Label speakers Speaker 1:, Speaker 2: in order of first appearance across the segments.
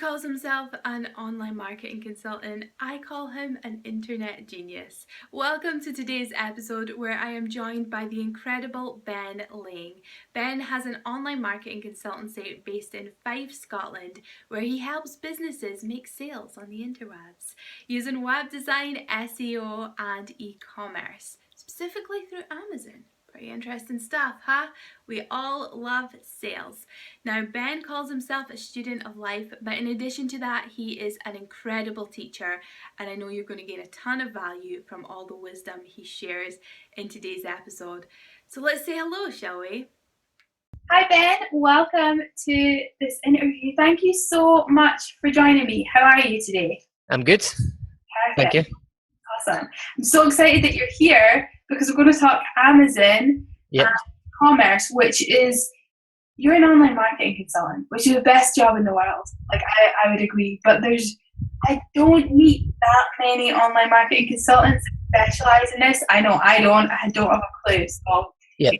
Speaker 1: calls himself an online marketing consultant. I call him an internet genius. Welcome to today's episode where I am joined by the incredible Ben Laing. Ben has an online marketing consultancy based in Fife, Scotland, where he helps businesses make sales on the interwebs using web design, SEO, and e-commerce, specifically through Amazon. Pretty interesting stuff, huh? We all love sales. Now, Ben calls himself a student of life, but in addition to that, he is an incredible teacher, and I know you're going to gain a ton of value from all the wisdom he shares in today's episode. So let's say hello, shall we? Hi, Ben. Welcome to this interview. Thank you so much for joining me. How are you today?
Speaker 2: I'm good.
Speaker 1: Perfect.
Speaker 2: Thank you.
Speaker 1: Awesome. I'm so excited that you're here because we're going to talk Amazon and commerce, which is, you're an online marketing consultant, which is the best job in the world. Like, I would agree. But I don't meet that many online marketing consultants that specialize in this. I know I don't have a clue. So to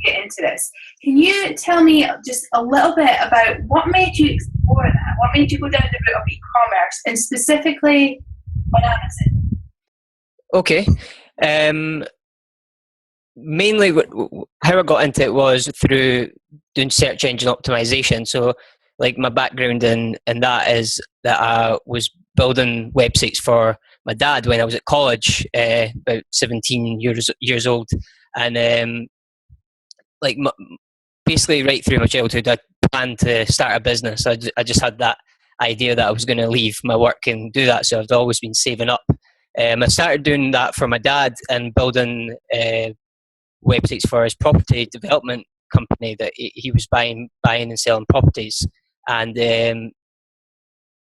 Speaker 1: get into this, can you tell me just a little bit about what made you explore that? What made you go down the route of e-commerce and specifically on Amazon?
Speaker 2: Okay. Mainly how I got into it was through doing search engine optimization. So like my background in that is that I was building websites for my dad when I was at college, about 17 years old. And basically right through my childhood, I planned to start a business. I just had that idea that I was going to leave my work and do that. So I've always been saving up. I started doing that for my dad and building websites for his property development company that he was buying and selling properties. And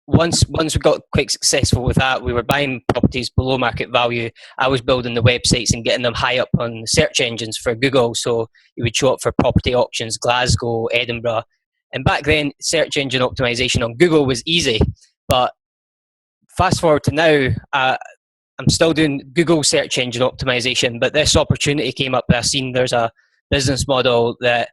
Speaker 2: once we got quite successful with that, we were buying properties below market value. I was building the websites and getting them high up on the search engines for Google, so it would show up for property auctions, Glasgow, Edinburgh. And back then, search engine optimization on Google was easy, but fast forward to now, I'm still doing Google search engine optimization, but this opportunity came up that I've seen there's a business model that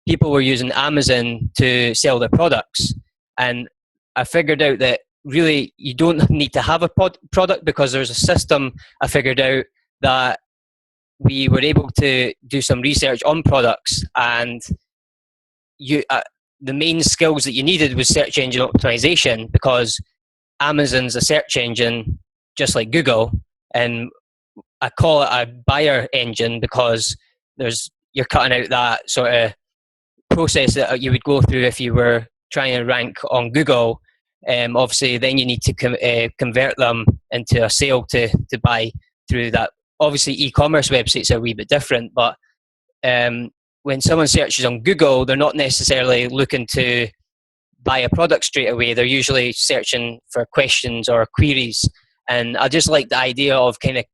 Speaker 2: people were using Amazon to sell their products. And I figured out that really you don't need to have a product because there's a system I figured out that we were able to do some research on products, and the main skills that you needed was search engine optimization, because Amazon's a search engine just like Google, and I call it a buyer engine because you're cutting out that sort of process that you would go through if you were trying to rank on Google. Obviously, then you need to convert them into a sale to buy through that. Obviously, e-commerce websites are a wee bit different, but when someone searches on Google, they're not necessarily looking to buy a product straight away. They're usually searching for questions or queries. And I just like the idea of kind of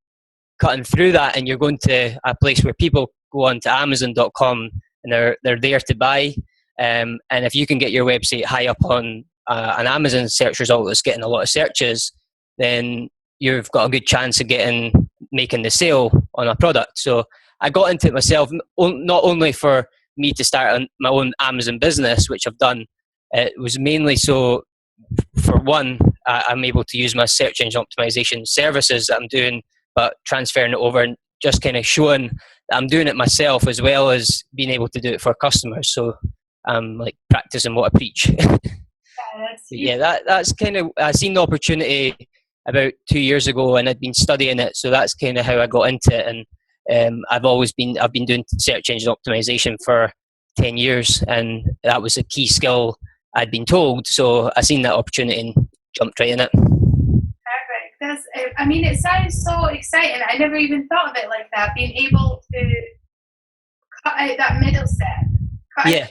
Speaker 2: cutting through that, and you're going to a place where people go on to Amazon.com and they're there to buy. And if you can get your website high up on an Amazon search result that's getting a lot of searches, then you've got a good chance of making the sale on a product. So I got into it myself, not only for me to start my own Amazon business, which I've done. It was mainly so, for one, I'm able to use my search engine optimization services that I'm doing, but transferring it over and just kind of showing that I'm doing it myself as well as being able to do it for customers. So I'm like practicing what I preach. That's kind of, I seen the opportunity about 2 years ago and I'd been studying it. So that's kind of how I got into it. And I've been doing search engine optimization for 10 years, and that was a key skill I'd been told. So I seen that opportunity and jumped right in it.
Speaker 1: Perfect. It sounds so exciting. I never even thought of it like that. Being able to cut out that middle step. Yeah,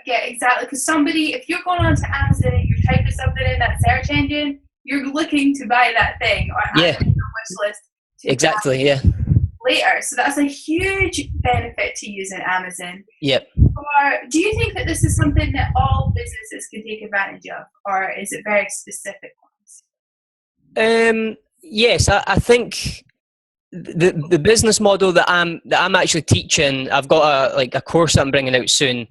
Speaker 1: exactly. Because if you're going on to Amazon and you're typing something in that search engine, you're looking to buy that thing or add it to your wish list.
Speaker 2: Exactly. Yeah.
Speaker 1: Later, so that's a huge benefit to using Amazon.
Speaker 2: Yep.
Speaker 1: Or do you think that this is something that all businesses can take advantage of, or is it very specific ones?
Speaker 2: Yes, I think the business model that I'm actually teaching, I've got a course that I'm bringing out soon.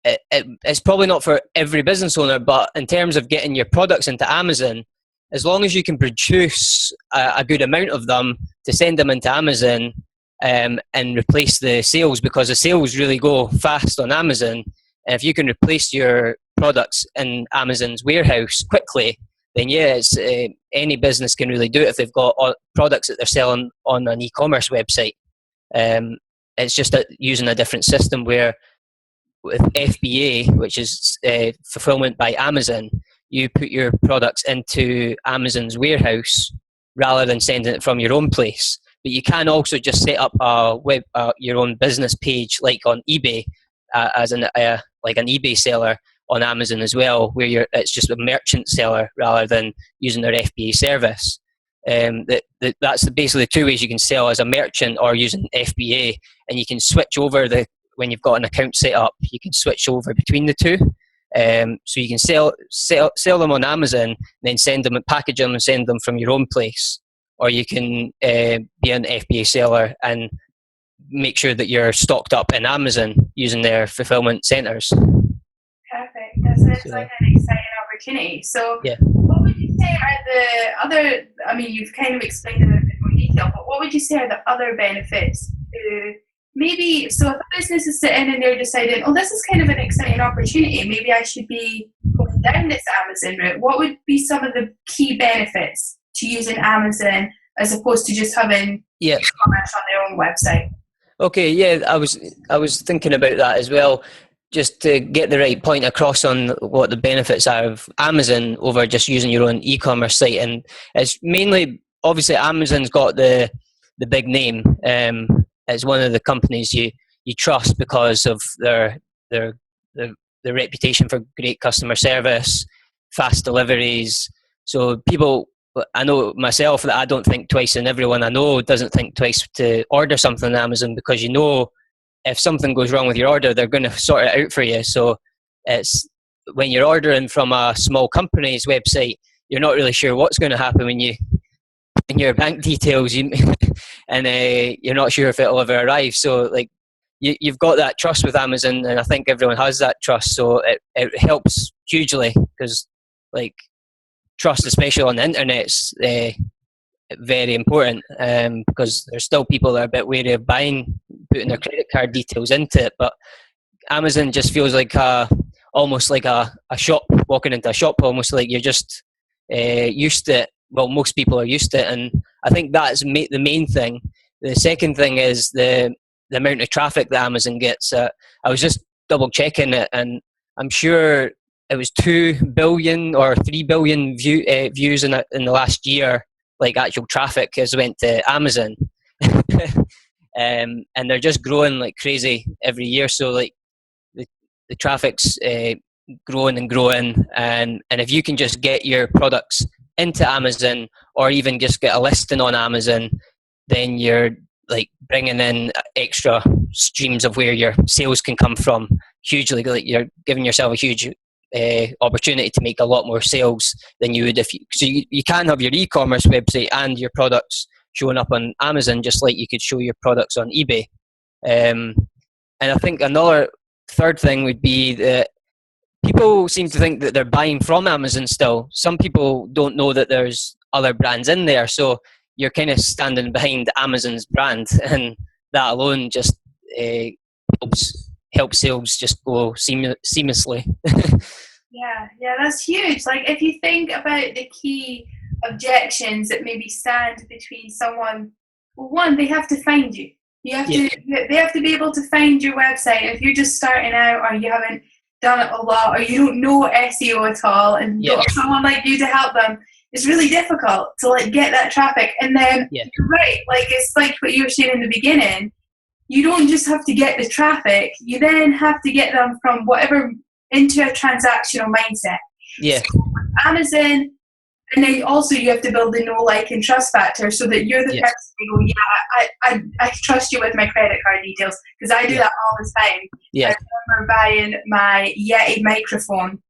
Speaker 2: it's probably not for every business owner, but in terms of getting your products into Amazon, as long as you can produce a good amount of them to send them into Amazon, and replace the sales, because the sales really go fast on Amazon. And if you can replace your products in Amazon's warehouse quickly, then yeah, it's, any business can really do it if they've got products that they're selling on an e-commerce website. It's just using a different system where with FBA, which is fulfillment by Amazon, you put your products into Amazon's warehouse rather than sending it from your own place. But you can also just set up your own business page, like on eBay, as like an eBay seller on Amazon as well, where it's just a merchant seller rather than using their FBA service. That's basically the two ways you can sell, as a merchant or using FBA, and you can switch over when you've got an account set up, you can switch over between the two. So you can sell them on Amazon, then package them and send them from your own place, or you can be an FBA seller and make sure that you're stocked up in Amazon using their fulfillment centers.
Speaker 1: Perfect. That's like an exciting opportunity. So yeah. What would you say are the other, I mean, you've kind of explained it in a bit more detail, but what would you say are the other benefits to maybe, so if a business is sitting and they're deciding, oh, this is kind of an exciting opportunity, maybe I should be going down this Amazon route, what would be some of the key benefits to using Amazon as opposed to just having e-commerce on their own website?
Speaker 2: Okay, yeah, I was thinking about that as well, just to get the right point across on what the benefits are of Amazon over just using your own e-commerce site. And it's mainly, obviously, Amazon's got the big name. It's one of the companies you trust because of their reputation for great customer service, fast deliveries. So people, I know myself that I don't think twice, and everyone I know doesn't think twice to order something on Amazon, because you know if something goes wrong with your order, they're going to sort it out for you. So it's when you're ordering from a small company's website, you're not really sure what's going to happen when you in your bank details, and you're not sure if it'll ever arrive. So like you've got that trust with Amazon, and I think everyone has that trust. So it helps hugely, because like trust, especially on the internet's very important, because there's still people that are a bit wary of putting their credit card details into it. But Amazon just feels like almost like a shop, walking into a shop, almost like you're just used to it. Well, most people are used to it, and I think that's the main thing. The second thing is the amount of traffic that Amazon gets. I was just double checking it, and I'm sure it was 2 billion or 3 billion views in the last year. Like actual traffic has went to Amazon, and they're just growing like crazy every year. So like the traffic's growing and growing, and if you can just get your products into Amazon, or even just get a listing on Amazon, then you're like bringing in extra streams of where your sales can come from hugely. Like you're giving yourself a huge opportunity to make a lot more sales than you would if you can have your e-commerce website and your products showing up on Amazon, just like you could show your products on eBay. And I think another third thing would be that people seem to think that they're buying from Amazon still. Some people don't know that there's other brands in there, so you're kind of standing behind Amazon's brand, and that alone just helps sales just go seamlessly.
Speaker 1: Yeah, that's huge. Like if you think about the key objections that maybe stand between someone, well, one, they have to find you. They have to be able to find your website. If you're just starting out, or you haven't done it a lot, or you don't know SEO at all, and got someone like you to help them, it's really difficult to like get that traffic. And then you're right, like it's like what you were saying in the beginning. You don't just have to get the traffic, you then have to get them from whatever into a transactional mindset.
Speaker 2: Yeah.
Speaker 1: So Amazon, and then also you have to build the know, like, and trust factor, so that you're the person who go, I trust you with my credit card details, because I do that all the time. I remember buying my Yeti microphone,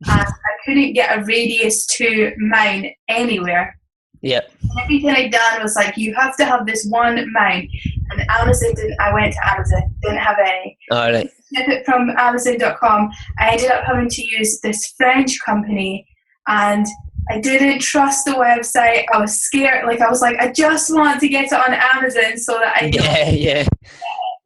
Speaker 1: and I couldn't get a radius to mount anywhere.
Speaker 2: Yeah.
Speaker 1: And everything I'd done was like, you have to have this one mount. And Amazon didn't. I went to Amazon, didn't have any.
Speaker 2: All right.
Speaker 1: snippet from Amazon.com, I ended up having to use this French company, and I didn't trust the website. I was scared. Like, I was like, I just want to get it on Amazon so that I know.
Speaker 2: Yeah.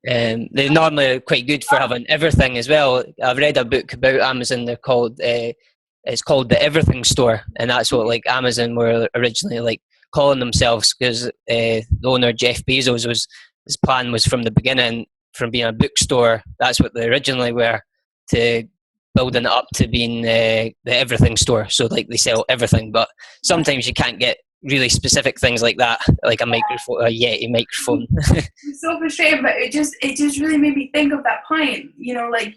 Speaker 2: They're normally quite good for having everything as well. I've read a book about Amazon. They're called it's called the Everything Store, and that's what like Amazon were originally like calling themselves, because the owner Jeff Bezos was, his plan was from the beginning, from being a bookstore, that's what they originally were, to building it up to being the Everything Store. So like they sell everything, but sometimes you can't get really specific things like that, like a microphone, a Yeti microphone.
Speaker 1: It's so frustrating, but it just really made me think of that point. You know, like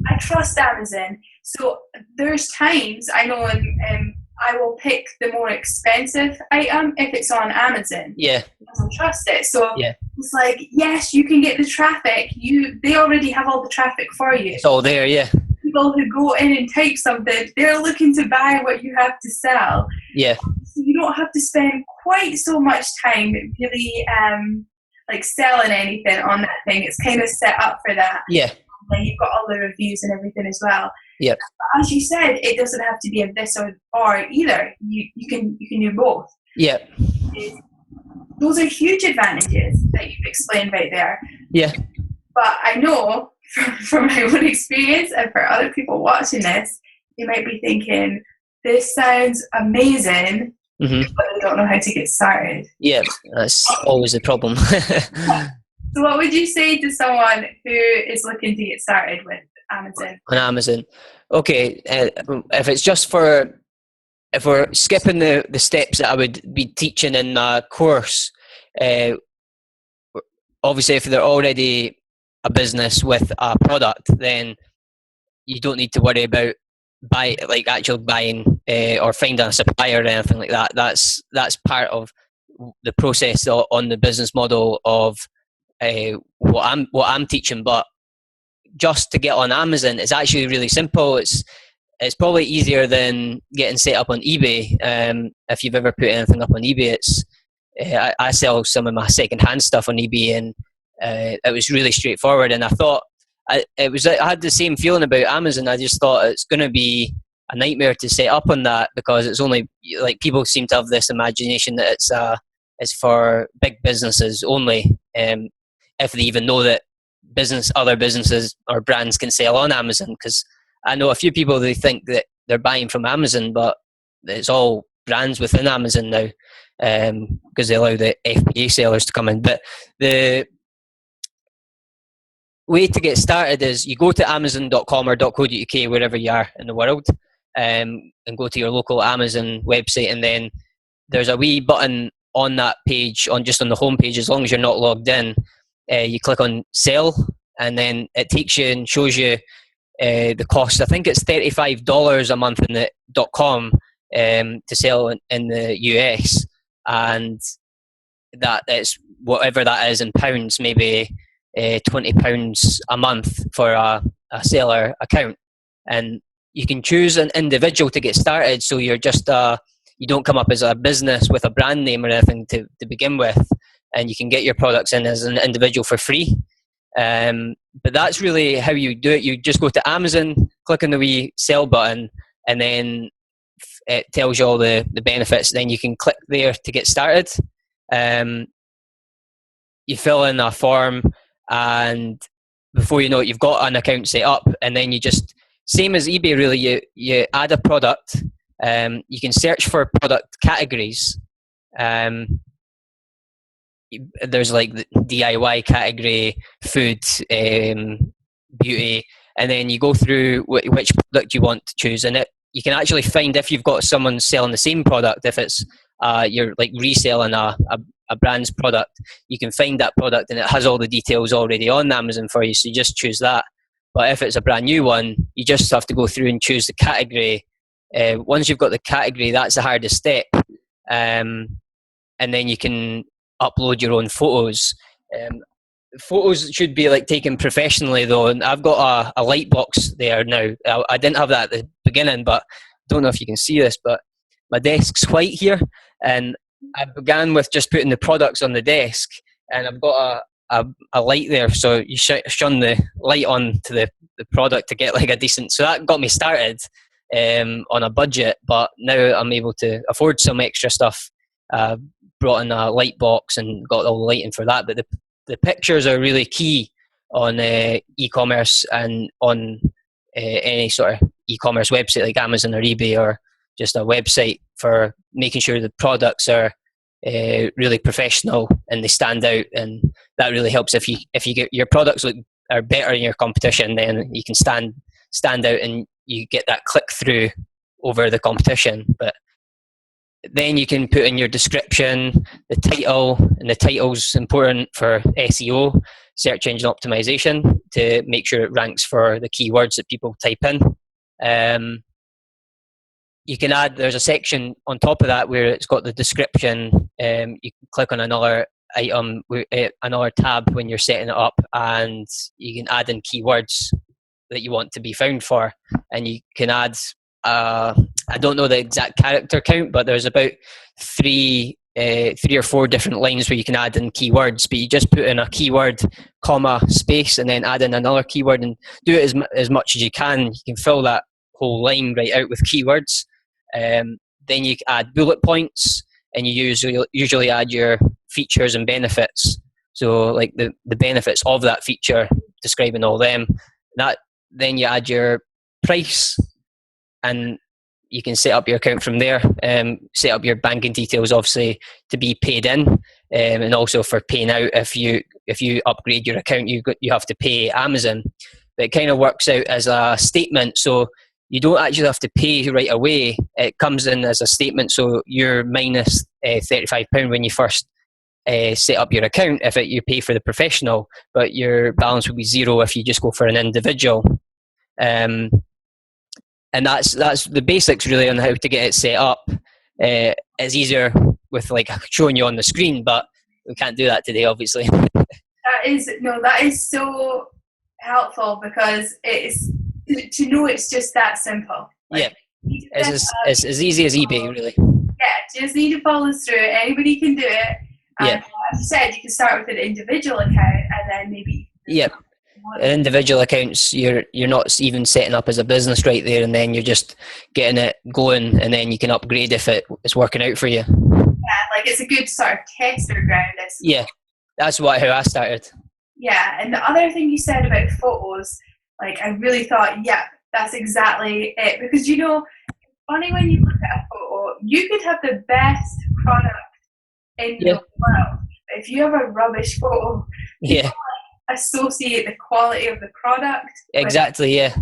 Speaker 1: I trust Amazon, so there's times I know, and I will pick the more expensive item if it's on Amazon.
Speaker 2: Yeah,
Speaker 1: because I trust it. So it's like, yes, you can get the traffic. They already have all the traffic for you.
Speaker 2: It's all there. Yeah.
Speaker 1: People who go in and type something, they're looking to buy what you have to sell.
Speaker 2: Yeah.
Speaker 1: So you don't have to spend quite so much time really like selling anything on that thing. It's kind of set up for that.
Speaker 2: Yeah.
Speaker 1: And you've got all the reviews and everything as well.
Speaker 2: Yeah.
Speaker 1: But as you said, it doesn't have to be a this or either. You can do both.
Speaker 2: Yeah.
Speaker 1: Those are huge advantages that you've explained right there.
Speaker 2: Yeah.
Speaker 1: But I know from my own experience, and for other people watching this, they might be thinking, this sounds amazing, but they don't know how to get started.
Speaker 2: Yeah, that's always the problem.
Speaker 1: So what would you say to someone who is looking to get started with Amazon?
Speaker 2: On Amazon. Okay, if it's just for, if we're skipping the steps that I would be teaching in a course, obviously if they're already a business with a product, then you don't need to worry about actually buying or finding a supplier or anything like that. That's part of the process on the business model of what I'm teaching. But just to get on Amazon, it's actually really simple. It's probably easier than getting set up on eBay. If you've ever put anything up on eBay, it's I sell some of my second-hand stuff on eBay, and it was really straightforward. And I thought I had the same feeling about Amazon. I just thought it's going to be a nightmare to set up on that, because it's only like, people seem to have this imagination that it's for big businesses only, if they even know that other businesses or brands can sell on Amazon. Because I know a few people, they think that they're buying from Amazon, but it's all brands within Amazon now, because they allow the FBA sellers to come in. But the way to get started is you go to amazon.com or .co.uk, wherever you are in the world, and go to your local Amazon website, and then there's a wee button on that page, just on the home page, as long as you're not logged in. You click on sell, and then it takes you and shows you the cost. I think it's $35 a month in the .com to sell in the US, and that is whatever that is in pounds, maybe £20 a month for a seller account. And you can choose an individual to get started, so you're just you don't come up as a business with a brand name or anything to begin with, and you can get your products in as an individual for free. But that's really how you do it. You just go to Amazon, click on the wee sell button, and then it tells you all the benefits. Then you can click there to get started. You fill in a form, and before you know it, you've got an account set up. And then you just, same as eBay really, you add a product. You can search for product categories. There's like the DIY category, food, beauty, and then you go through which product you want to choose, and you can actually find if you've got someone selling the same product. If it's you're like reselling a brand's product, you can find that product, and it has all the details already on Amazon for you, so you just choose that. But if it's a brand new one, you just have to go through and choose the category. Once you've got the category, that's the hardest step, and then you can upload your own photos. Photos should be like taken professionally though, and I've got a light box there now. I didn't have that at the beginning, but I don't know if you can see this, but my desk's white here, and I began with just putting the products on the desk, and I've got a light there, so you shun the light on to the product to get like a decent. So that got me started on a budget, but now I'm able to afford some extra stuff. Brought in a light box and got all the lighting for that. But the pictures are really key on e-commerce and on any sort of e-commerce website like Amazon or eBay, or just a website, for making sure the products are really professional and they stand out. And that really helps. If you get your products are better than your competition, then you can stand out and you get that click through over the competition. But then you can put in your description, the title, and the title's important for SEO, search engine optimization, to make sure it ranks for the keywords that people type in. You can add, there's a section on top of that where it's got the description. You can click on another item, another tab when you're setting it up, and you can add in keywords that you want to be found for. And you can add, I don't know the exact character count, but there's about three or four different lines where you can add in keywords. But you just put in a keyword, comma, space, and then add in another keyword, and do it as much as you can. You can fill that whole line right out with keywords. Then you add bullet points, and you usually add your features and benefits. So like the benefits of that feature, describing all them. Then you add your price, and you can set up your account from there. Set up your banking details, obviously, to be paid in, and also for paying out. If you upgrade your account, you have to pay Amazon. But it kind of works out as a statement, so you don't actually have to pay right away. It comes in as a statement, so you're minus £35 when you first set up your account if you pay for the professional, but your balance will be zero if you just go for an individual. And that's the basics really on how to get it set up. It's easier with like showing you on the screen, but we can't do that today, obviously.
Speaker 1: That is so helpful, because it's to know it's just that simple. Like,
Speaker 2: yeah, it's as easy as eBay, really.
Speaker 1: Yeah, just need to follow through. Anybody can do it. And as you said, you can start with an individual account, and then maybe
Speaker 2: individual accounts, you're not even setting up as a business right there, and then you're just getting it going, and then you can upgrade if it's working out for you.
Speaker 1: Yeah, like it's a good sort of tester ground.
Speaker 2: Yeah, that's how I started.
Speaker 1: Yeah, and the other thing you said about photos, like I really thought, that's exactly it. Because funny, when you look at a photo, you could have the best product in the world, but if you have a rubbish photo, people associate the quality of the product.
Speaker 2: Exactly.
Speaker 1: Like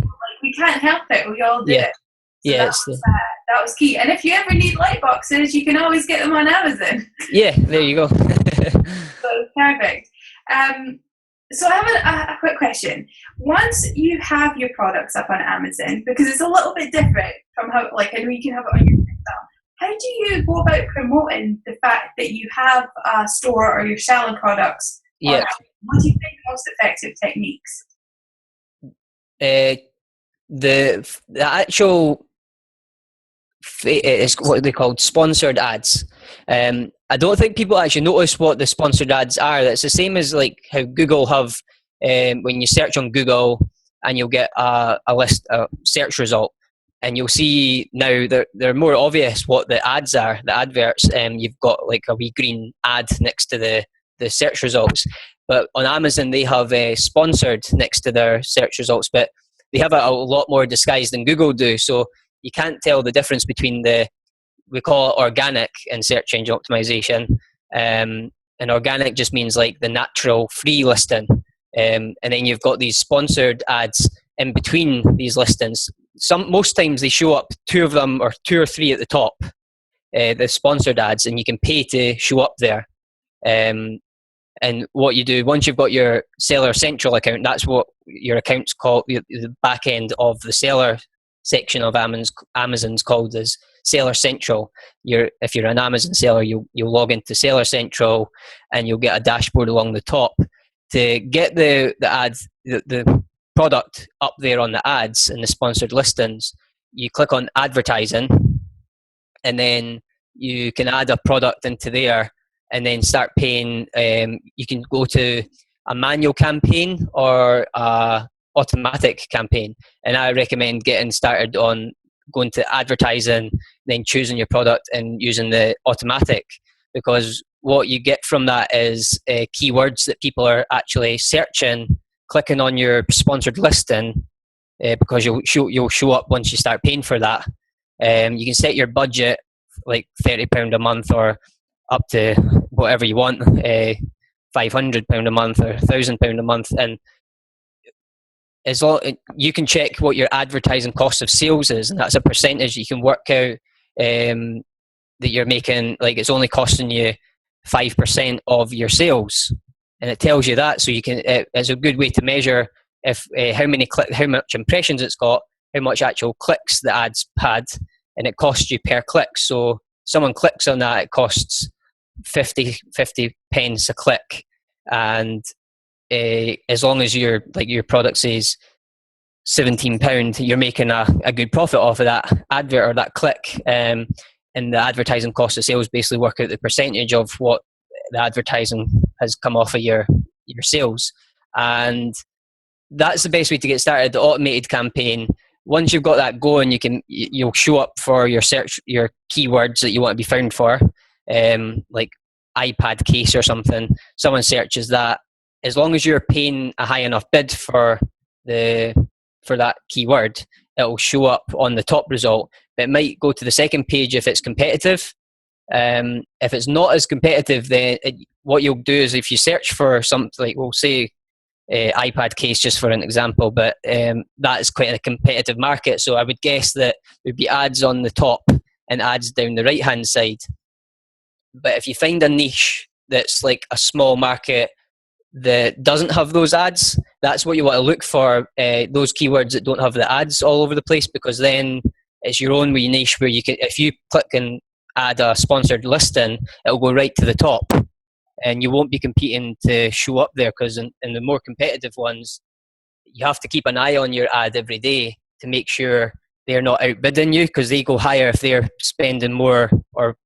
Speaker 1: we can't help it. We all do it. So that was key. And if you ever need light boxes, you can always get them on Amazon.
Speaker 2: Yeah, there you go.
Speaker 1: So perfect. So I have a quick question. Once you have your products up on Amazon, because it's a little bit different from how, like, I know you can have it on your website, how do you go about promoting the fact that you have a store or you're selling products?
Speaker 2: Yeah.
Speaker 1: What do you think are most effective techniques?
Speaker 2: The actual is what they called sponsored ads. I don't think people actually notice what the sponsored ads are. It's the same as like how Google have when you search on Google and you'll get a list, a search result, and you'll see now they're more obvious what the ads are, the adverts. You've got like a wee green ad next to the search results. But on Amazon, they have sponsored next to their search results, but they have a lot more disguised than Google do. So you can't tell the difference between we call it organic in search engine optimization. And organic just means like the natural free listing. And then you've got these sponsored ads in between these listings. Most times they show up, two of them or two or three at the top, the sponsored ads, and you can pay to show up there. And what you do, once you've got your Seller Central account, that's what your account's called, the back end of the seller section of Amazon's called as Seller Central. If you're an Amazon seller, you'll log into Seller Central, and you'll get a dashboard along the top. To get the ads, the product up there on the ads and the sponsored listings, you click on advertising, and then you can add a product into there, and then start paying. You can go to a manual campaign or a automatic campaign. And I recommend getting started on going to advertising, then choosing your product and using the automatic, because what you get from that is keywords that people are actually searching, clicking on your sponsored listing, because you'll show up once you start paying for that. You can set your budget like £30 a month or up to whatever you want, £500 a month or £1,000 a month, and as long you can check what your advertising cost of sales is, and that's a percentage you can work out, that you're making, like it's only costing you 5% of your sales, and it tells you that, so you can. It's a good way to measure if how much impressions it's got, how much actual clicks the ads had, and it costs you per click. So someone clicks on that, it costs 50 pence a click, and as long as your product says £17, you're making a good profit off of that advert or that click. And the advertising cost of sales basically work out the percentage of what the advertising has come off of your sales. And that's the best way to get started, the automated campaign. Once you've got that going, you'll show up for your keywords that you want to be found for, like iPad case or something. Someone searches that. As long as you're paying a high enough bid for that keyword, it will show up on the top result. But it might go to the second page if it's competitive. If it's not as competitive, then what you'll do is, if you search for something like, we'll say iPad case just for an example, but that is quite a competitive market, so I would guess that there'd be ads on the top and ads down the right hand side. But if you find a niche that's like a small market that doesn't have those ads, that's what you want to look for, those keywords that don't have the ads all over the place, because then it's your own wee niche where you can, if you click and add a sponsored listing, it'll go right to the top, and you won't be competing to show up there, because in the more competitive ones, you have to keep an eye on your ad every day to make sure they're not outbidding you, because they go higher if they're spending more or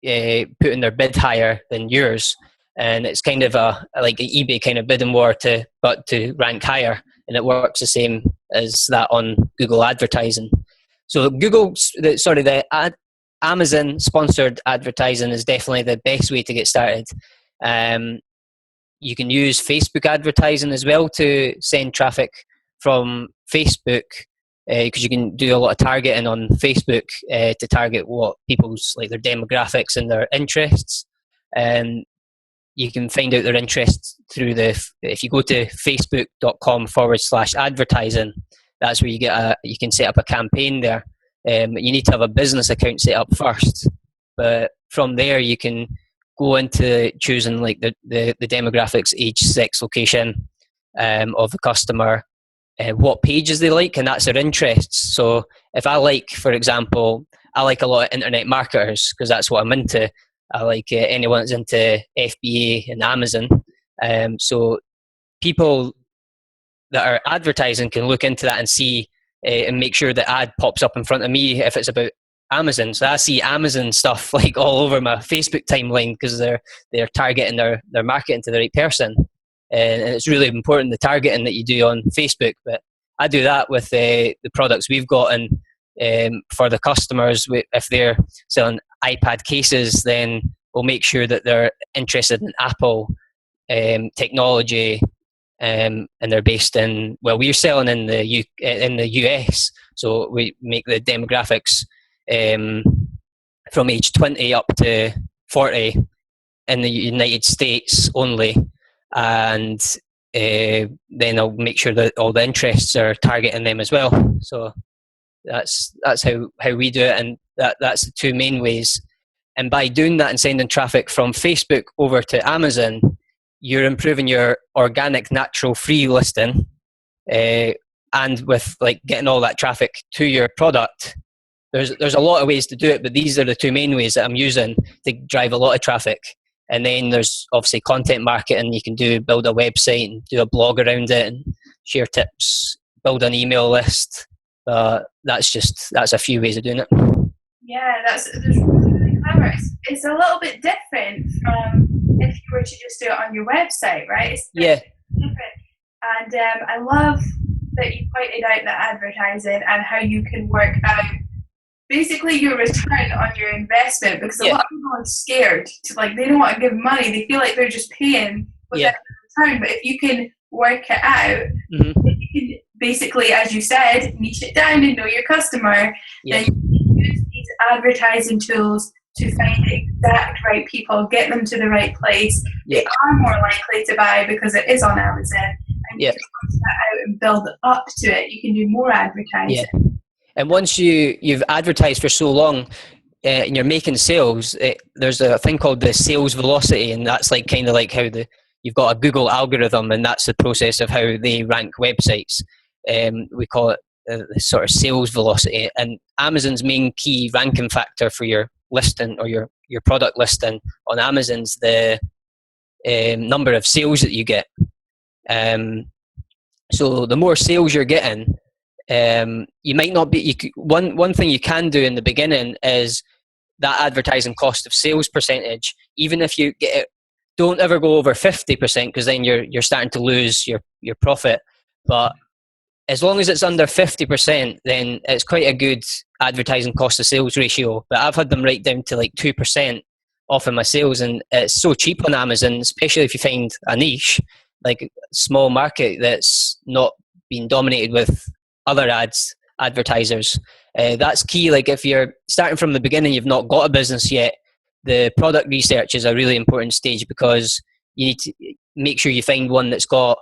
Speaker 2: putting their bid higher than yours. And it's kind of like an eBay kind of bidding war to rank higher, and it works the same as that on Google advertising. So the Amazon sponsored advertising is definitely the best way to get started. You can use Facebook advertising as well to send traffic from Facebook, because you can do a lot of targeting on Facebook to target what people's, like, their demographics and their interests. You can find out their interests through if you go to facebook.com/advertising, that's where you can set up a campaign there. You need to have a business account set up first, but from there you can go into choosing like the demographics, age, sex, location of the customer, what pages they like, and that's their interests. So if for example, I like a lot of internet marketers, because that's what I'm into. I like anyone that's into FBA and Amazon. So people that are advertising can look into that and see and make sure the ad pops up in front of me if it's about Amazon. So I see Amazon stuff like all over my Facebook timeline, because they're targeting their marketing to the right person. And it's really important, the targeting that you do on Facebook. But I do that with the products we've got, and for the customers, if they're selling iPad cases, then we'll make sure that they're interested in Apple technology, and they're based in, we're selling in the US, so we make the demographics from age 20 up to 40 in the United States only, and then I'll make sure that all the interests are targeting them as well. So that's how we do it, and that's the two main ways. And by doing that and sending traffic from Facebook over to Amazon, you're improving your organic, natural, free listing, and with like getting all that traffic to your product. There's a lot of ways to do it, but these are the two main ways that I'm using to drive a lot of traffic. And then there's obviously content marketing. You can build a website and do a blog around it and share tips, build an email list. That's a few ways of doing it.
Speaker 1: Yeah, that's really, really clever. It's a little bit different from if you were to just do it on your website, right? It's
Speaker 2: Yeah.
Speaker 1: different. And I love that you pointed out the advertising and how you can work out basically your return on your investment, because a lot of people are scared to, like, they don't want to give money. They feel like they're just paying without the return. But if you can work it out, if you can basically, as you said, niche it down and know your customer, then you can use these advertising tools to find the exact right people, get them to the right place. They are more likely to buy because it is on Amazon. And you can push that out and build up to it. You can do more advertising.
Speaker 2: Yeah. And once you've advertised for so long and you're making sales, there's a thing called the sales velocity, and that's like kind of like how you've got a Google algorithm, and that's the process of how they rank websites. We call it the sort of sales velocity. And Amazon's main key ranking factor for your listing or your product listing on Amazon's the number of sales that you get. So the more sales you're getting, you might not be. One thing you can do in the beginning is that advertising cost of sales percentage. Even if you get it, don't ever go over 50%, because then you're starting to lose your profit. But as long as it's under 50%, then it's quite a good advertising cost to sales ratio. But I've had them right down to like 2% off of my sales, and it's so cheap on Amazon, especially if you find a niche, like a small market that's not being dominated with other advertisers. That's key. Like if you're starting from the beginning, you've not got a business yet, the product research is a really important stage, because you need to make sure you find one that's got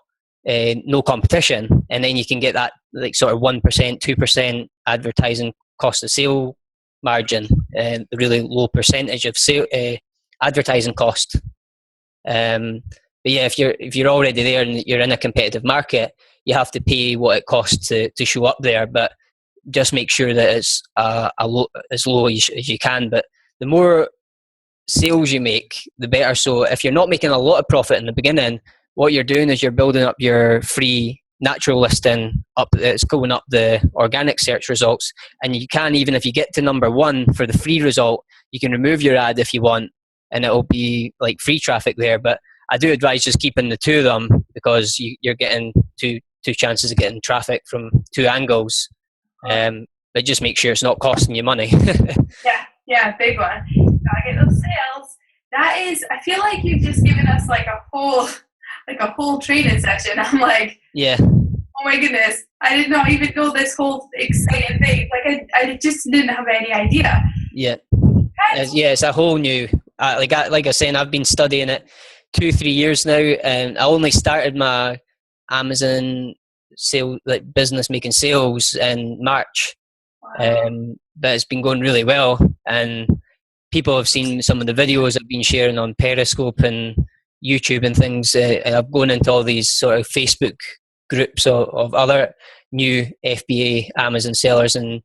Speaker 2: no competition, and then you can get that like sort of 1%, 2% advertising cost of sale margin, and the really low percentage of advertising cost. But yeah, if you're already there and you're in a competitive market, you have to pay what it costs to show up there. But just make sure that it's as low as you can. But the more sales you make, the better. So if you're not making a lot of profit in the beginning, what you're doing is you're building up your free natural listing up. It's going up the organic search results, and you can, even if you get to number one for the free result, you can remove your ad if you want, and it'll be like free traffic there. But I do advise just keeping the two of them, because you're getting two chances of getting traffic from two angles. But just make sure it's not costing you money.
Speaker 1: Yeah, big one. Gotta get those sales. That is, I feel like you've just given us like a whole training session. I'm like, oh my goodness, I did not even know this whole exciting thing. Like I just didn't have any idea.
Speaker 2: It's a whole new. Like I said, I've been studying it 2-3 years now, and I only started my Amazon business making sales in March. But it's been going really well, and people have seen some of the videos I've been sharing on Periscope and YouTube and things. I've gone into all these sort of Facebook groups of other new FBA Amazon sellers, and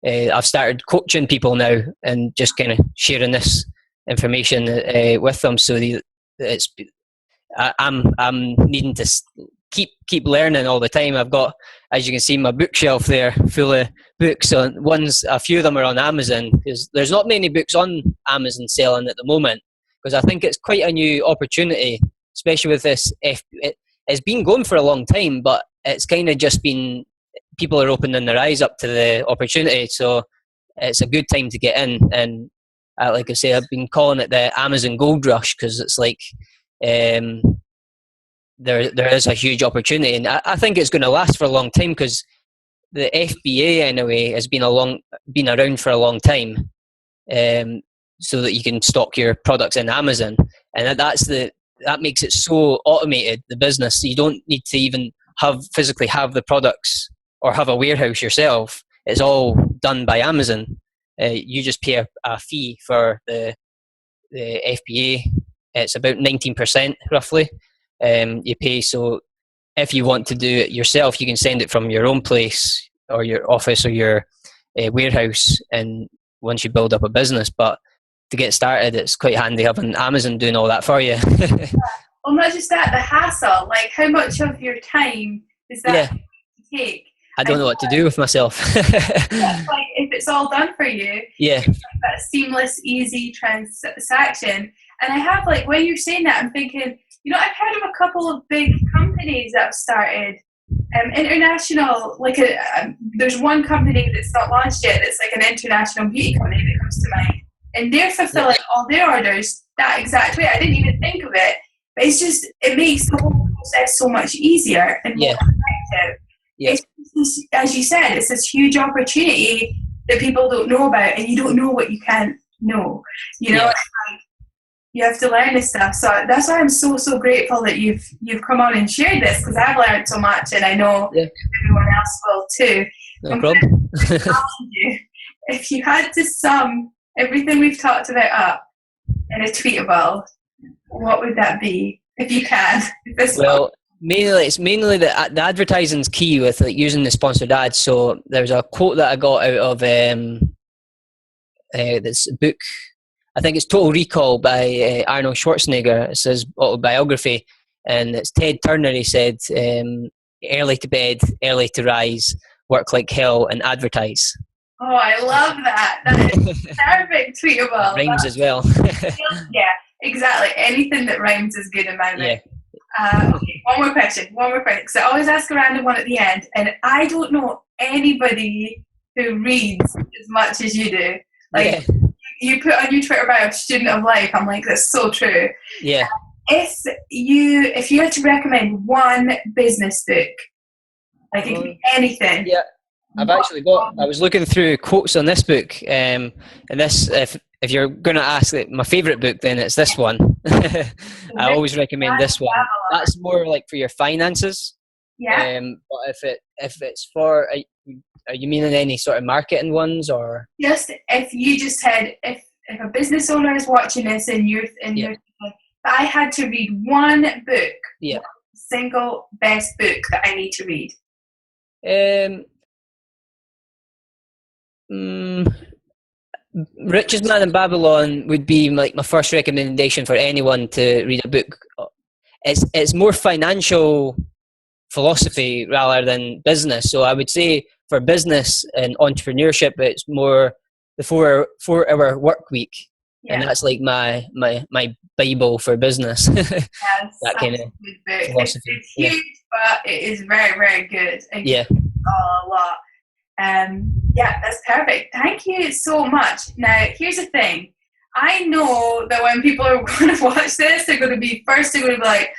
Speaker 2: I've started coaching people now and just kind of sharing this information with them. So I'm needing to keep learning all the time. I've got, as you can see, my bookshelf there full of books. A few of them are on Amazon, because there's not many books on Amazon selling at the moment, because I think it's quite a new opportunity, especially with this. It's been going for a long time, but it's kind of just been, people are opening their eyes up to the opportunity. So it's a good time to get in. And like I say, I've been calling it the Amazon Gold Rush, because it's like there is a huge opportunity, and I think it's going to last for a long time, because the FBA anyway has been around for a long time, so that you can stock your products in Amazon, and that makes it so automated, the business. You don't need to even physically have the products or have a warehouse yourself. It's all done by Amazon. You just pay a fee for the FBA. It's about 19% roughly. You pay. So if you want to do it yourself, you can send it from your own place or your office or your warehouse, and once you build up a business. But to get started, it's quite handy having Amazon doing all that for you.
Speaker 1: Well, not just that, the hassle. Like, how much of your time is that take?
Speaker 2: I don't know what to do with myself.
Speaker 1: Like, if it's all done for you, it's like that seamless, easy transaction. And I have, like, when you're saying that, I'm thinking, I've heard of a couple of big companies that have started international, like there's one company that's not launched yet that's like an international beauty company that comes to mind, and they're fulfilling all their orders that exact way. I didn't even think of it, but it makes the whole process so much easier and more effective. It's just, as you said, it's this huge opportunity that people don't know about, and you don't know what you can't know. It's like, you have to learn this stuff. So that's why I'm so, so grateful that you've come on and shared this, because I've learned so much, and I know everyone else will too.
Speaker 2: No problem.
Speaker 1: If you had to sum everything we've talked about up in a tweetable, what would that be, if you can?
Speaker 2: It's mainly the advertising's key with like using the sponsored ads. So there's a quote that I got out of this book. I think it's Total Recall by Arnold Schwarzenegger. It's his autobiography, and it's Ted Turner. He said, "Early to bed, early to rise, work like hell, and advertise."
Speaker 1: Oh, I love that. That is perfect tweetable.
Speaker 2: Rhymes as well.
Speaker 1: Yeah, exactly. Anything that rhymes is good in my mind. Okay, one more question. Because I always ask a random one at the end, and I don't know anybody who reads as much as you do. Like, you put on your Twitter bio, student of life. I'm like, that's so true.
Speaker 2: Yeah.
Speaker 1: If you had to recommend one business book, like it could be anything.
Speaker 2: Yeah. I was looking through quotes on this book, and this, if you're going to ask my favourite book, then it's this one. I always recommend this one. That's more like for your finances.
Speaker 1: Yeah.
Speaker 2: But if it's for, are you meaning any sort of marketing ones, or
Speaker 1: just if you just had, if a business owner is watching this and you're I had to read one book, one single best book that I need to read.
Speaker 2: Richest Man in Babylon would be like my first recommendation for anyone to read a book. It's more financial philosophy rather than business. So I would say for business and entrepreneurship, it's more the 4-hour work week, and that's like my Bible for business. That kind of philosophy.
Speaker 1: It's huge, but it is very, very good. And a lot. That's perfect. Thank you so much. Now, here's the thing. I know that when people are going to watch this, they're going to be like,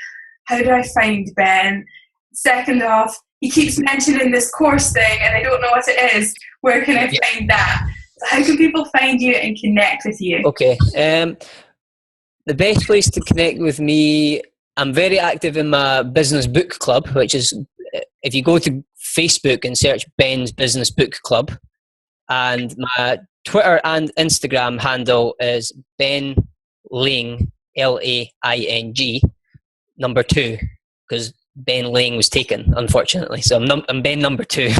Speaker 1: how do I find Ben? Second off, he keeps mentioning this course thing and I don't know what it is. Where can I find that? So how can people find you and connect with you?
Speaker 2: Okay. The best place to connect with me, I'm very active in my business book club, which is, if you go to Facebook and search Ben's Business Book Club, and my Twitter and Instagram handle is Ben Laing, Laing, number 2, because Ben Laing was taken, unfortunately. So I'm Ben number 2.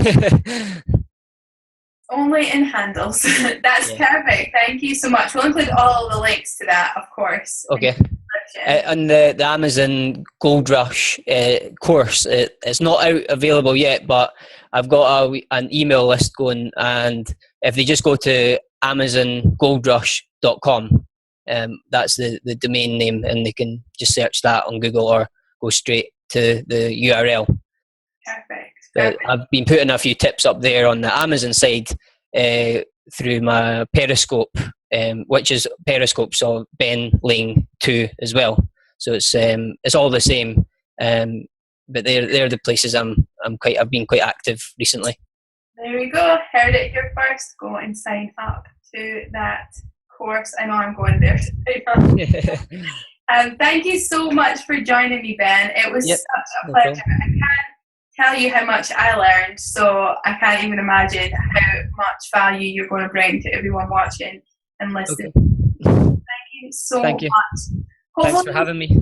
Speaker 1: Only in handles. That's perfect. Thank you so much. We'll include all the links to that, of course.
Speaker 2: Okay. And the Amazon Gold Rush course, it's not out available yet, but I've got an email list going, and if they just go to amazongoldrush.com, that's the domain name, and they can just search that on Google or go straight to the URL.
Speaker 1: Perfect.
Speaker 2: I've been putting a few tips up there on the Amazon side through my Periscope, which is Periscope, so Ben Laing 2 as well. So it's all the same, but they're the places I've been quite active recently.
Speaker 1: There we go. Heard it here first. Go and sign up to that course. I know I'm going there to sign up. Thank you so much for joining me, Ben. It was such a pleasure. I can't tell you how much I learned, so I can't even imagine how much value you're going to bring to everyone watching and listening. Thank you so much.
Speaker 2: Thanks for having me.